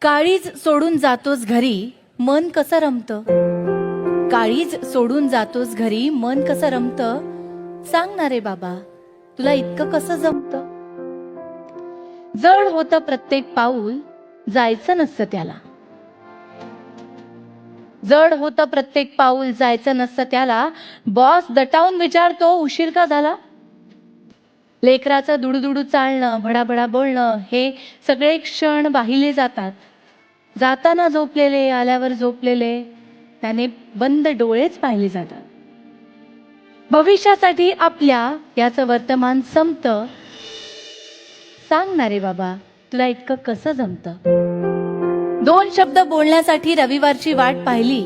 काळीज सोडून जातोस घरी मन कसं रमतं. काळीज सोडून जातोस घरी मन कसं रमतं. सांग ना रे बाबा तुला इतकं कसं जमतं. जड होतं प्रत्येक पाऊल जायचं नसतं त्याला. जड होतं प्रत्येक पाऊल जायचं नसतं त्याला. बॉस दटावून विचारतो उशीर का झाला. लेकराचं दुडुदुडू चालणं भडाभडा बोलणं हे सगळे क्षण वाहिले जातात. जाताना झोपलेले आल्यावर झोपलेले त्याने बंद डोळेच पाहिले जातात. भविष्यासाठी आपल्या याचं वर्तमान संपतं. सांग ना रे बाबा तुला इतकं कसं जमतं. दोन शब्द बोलण्यासाठी रविवारची वाट पाहिली.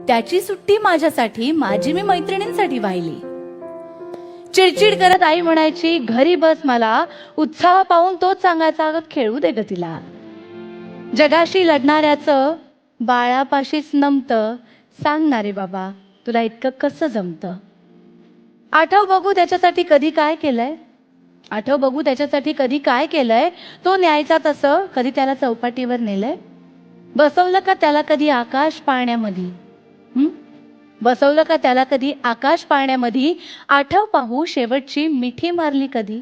त्याची सुट्टी माझ्यासाठी माझी मी मैत्रिणींसाठी वाहिली. चिडचिड करत आई म्हणायची घरी बस मला. उत्साह पाहून तोच सांगायचा अगं खेळू दे ग तिला. जगाशी लढणाऱ्याचं बाळापाशीच नमतं. सांग ना रे बाबा तुला इतकं कसं जमतं. आठव बघू त्याच्यासाठी कधी काय केलंय. आठव बघू त्याच्यासाठी कधी काय केलंय. तो न्यायचा तसं कधी त्याला चौपाटीवर नेलंय. बसवलं का त्याला कधी आकाश पाळण्यामध्ये. बसवलं का त्याला कधी आकाश पाळण्यामध्ये. आठव पाहू शेवटची मिठी मारली कधी.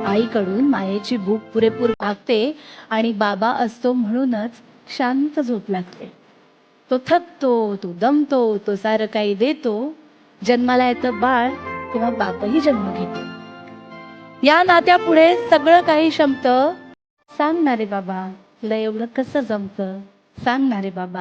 आईकडून मायेची भूक पुरेपूर भागते आणि बाबा असतो म्हणूनच शांत झोप लागते. तो थकतो तो दमतो तो सारं काही देतो. जन्माला येतं बाळ तेव्हा बापही जन्म घेतो. या नात्यापुढे सगळं काही क्षमतं. सांग ना रे बाबा तुला एवढं कसं जमतं. सांग ना रे बाबा.